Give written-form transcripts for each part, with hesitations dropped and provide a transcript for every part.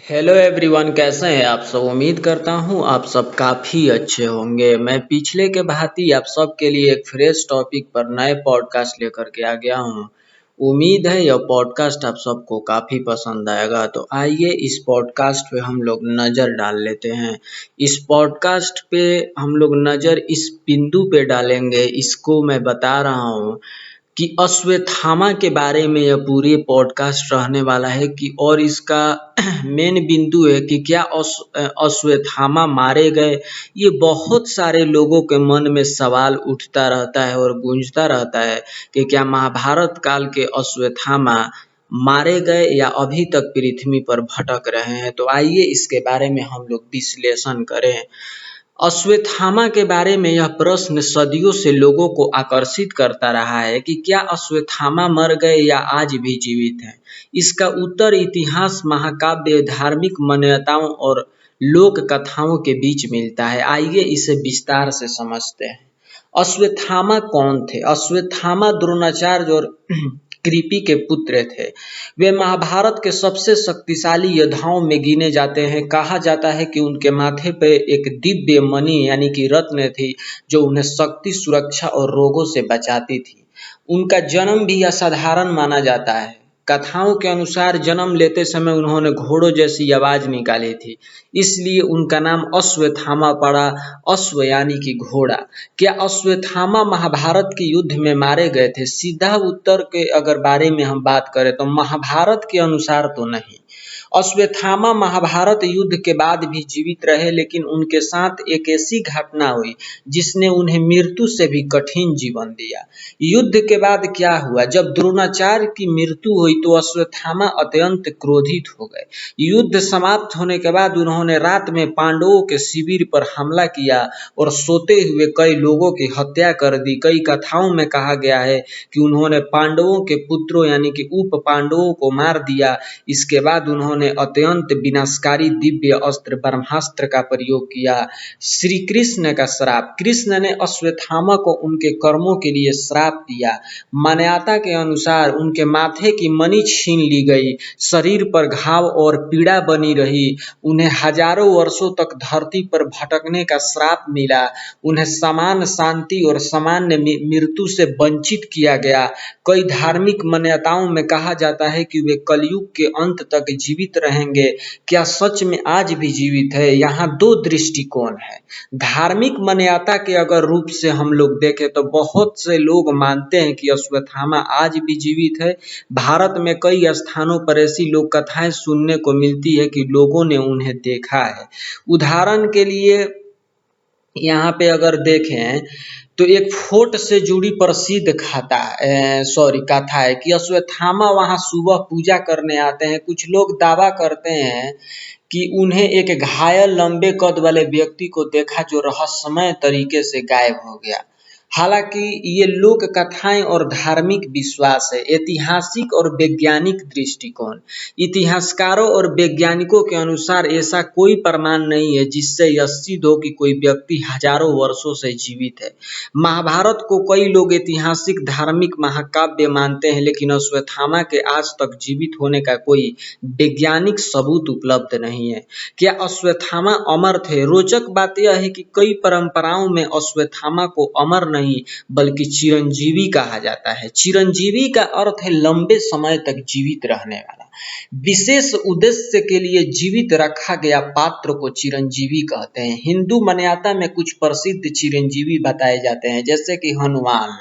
Hello everyone, कैसे हैं आप सब। उम्मीद करता हूँ आप सब काफ़ी अच्छे होंगे। मैं पिछले के भांति आप सब के लिए एक फ्रेश टॉपिक पर नए पॉडकास्ट लेकर के आ गया हूँ। उम्मीद है यह पॉडकास्ट आप सबको काफ़ी पसंद आएगा। तो आइए इस पॉडकास्ट पे हम लोग नज़र डाल लेते हैं। इस पॉडकास्ट पे हम लोग नज़र इस बिंदु पे डालेंगे, इसको मैं बता रहा हूँ कि अश्वत्थामा के बारे में यह पूरी पॉडकास्ट रहने वाला है कि और इसका मेन बिंदु है कि क्या अश्वत्थामा मारे गए। ये बहुत सारे लोगों के मन में सवाल उठता रहता है और गूंजता रहता है कि क्या महाभारत काल के अश्वत्थामा मारे गए या अभी तक पृथ्वी पर भटक रहे हैं। तो आइए इसके बारे में हम लोग विश्लेषण करें। अश्वत्थामा के बारे में यह प्रश्न सदियों से लोगों को आकर्षित करता रहा है कि क्या अश्वत्थामा मर गए या आज भी जीवित हैं। इसका उत्तर इतिहास, महाकाव्य, धार्मिक मान्यताओं और लोक कथाओं के बीच मिलता है। आइए इसे विस्तार से समझते हैं। अश्वत्थामा कौन थे? अश्वत्थामा द्रोणाचार्य और कृपि के पुत्र थे। वे महाभारत के सबसे शक्तिशाली योद्धाओं में गिने जाते हैं। कहा जाता है कि उनके माथे पे एक दिव्य मणि यानी कि रत्न थी, जो उन्हें शक्ति, सुरक्षा और रोगों से बचाती थी। उनका जन्म भी असाधारण माना जाता है। कथाओं के अनुसार जन्म लेते समय उन्होंने घोड़ों जैसी आवाज निकाली थी, इसलिए उनका नाम अश्वत्थामा पड़ा। अश्व यानी कि घोड़ा। क्या अश्वत्थामा महाभारत के युद्ध में मारे गए थे? सीधा उत्तर के अगर बारे में हम बात करें तो महाभारत के अनुसार तो नहीं। अश्वत्थामा महाभारत युद्ध के बाद भी जीवित रहे, लेकिन उनके साथ एक ऐसी घटना हुई जिसने उन्हें मृत्यु से भी कठिन जीवन दिया। युद्ध के बाद क्या हुआ? जब द्रोणाचार्य की मृत्यु हुई तो अश्वत्थामा अत्यंत क्रोधित हो गए। युद्ध समाप्त होने के बाद उन्होंने रात में पांडवों के शिविर पर हमला किया और सोते हुए कई लोगों की हत्या कर दी। कई कथाओं में कहा गया है कि उन्होंने पांडवों के पुत्रों यानी कि उप पांडवों को मार दिया। इसके बाद उन्होंने अत्यंत विनाशकारी दिव्य अस्त्र ब्रह्मास्त्र का प्रयोग किया। श्री कृष्ण का श्राप। कृष्ण ने अश्वत्थामा को उनके कर्मों के लिए श्राप दिया। मान्यता के अनुसार उनके माथे की मणि छीन ली गई, शरीर पर घाव और पीड़ा बनी रही, उन्हें हजारों वर्षों तक धरती पर भटकने का श्राप मिला, उन्हें समान शांति और सामान्य मृत्यु से वंचित किया गया। कई धार्मिक मान्यताओं में कहा जाता है कि वे कलयुग के अंत तक जीवित रहेंगे। क्या सच में आज भी जीवित है? यहाँ दो दृष्टिकोण है। धार्मिक मान्यता के अगर रूप से हम लोग देखें तो बहुत से लोग मानते हैं कि अश्वत्थामा आज भी जीवित है। भारत में कई स्थानों पर ऐसी लोक कथाएं सुनने को मिलती है कि लोगों ने उन्हें देखा है। उदाहरण के लिए यहाँ पे अगर देखें तो एक फोर्ट से जुड़ी प्रसिद्ध कथा है कि अश्वत्थामा वहां सुबह पूजा करने आते हैं। कुछ लोग दावा करते हैं कि उन्हें एक घायल लंबे कद वाले व्यक्ति को देखा जो रहस्यमय तरीके से गायब हो गया। हालांकि ये लोक कथाएं और धार्मिक विश्वास है। ऐतिहासिक और वैज्ञानिक दृष्टिकोण। इतिहासकारों और वैज्ञानिकों के अनुसार ऐसा कोई प्रमाण नहीं है जिससे यह सिद्ध हो कि कोई व्यक्ति हजारों वर्षों से जीवित है। महाभारत को कई लोग ऐतिहासिक धार्मिक महाकाव्य मानते हैं, लेकिन अश्वत्थामा के आज तक जीवित होने का कोई वैज्ञानिक सबूत उपलब्ध नहीं है। क्या अश्वत्थामा अमर थे? रोचक बात यह है कि कई परंपराओं में अश्वत्थामा को अमर नहीं बल्कि चिरंजीवी कहा जाता है। चिरंजीवी का अर्थ है लंबे समय तक जीवित रहने वाला। विशेष उद्देश्य के लिए जीवित रखा गया पात्र को चिरंजीवी कहते हैं। हिंदू मान्यता में कुछ प्रसिद्ध चिरंजीवी बताए जाते हैं, जैसे कि हनुमान,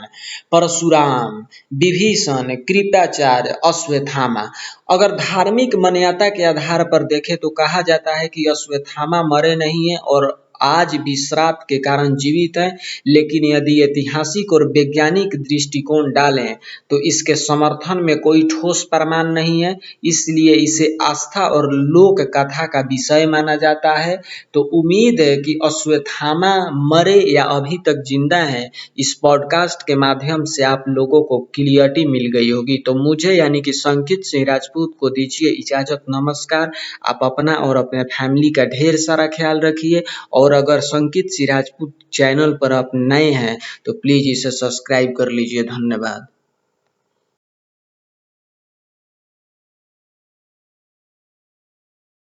परशुराम, विभीषण, कृपाचार्य, अश्वत्थामा। अगर धार्मिक मान्यता के आधार पर देखें तो कहा जाता है कि अश्वत्थामा मरे नहीं है और आज भी श्राप के कारण जीवित है, लेकिन यदि ऐतिहासिक और वैज्ञानिक दृष्टिकोण डालें तो इसके समर्थन में कोई ठोस प्रमाण नहीं है, इसलिए इसे आस्था और लोक कथा का विषय माना जाता है। तो उम्मीद है कि अश्वत्थामा मरे या अभी तक जिंदा है, इस पॉडकास्ट के माध्यम से आप लोगों को क्लियरिटी मिल गई होगी। तो मुझे यानी कि संकित सिंह राजपूत को दीजिए इजाजत। नमस्कार। आप अपना और अपने फैमिली का ढेर सारा ख्याल रखिए, और अगर संकित सिंह राजपूत चैनल पर आप नए हैं तो प्लीज इसे सब्सक्राइब कर लीजिए। धन्यवाद।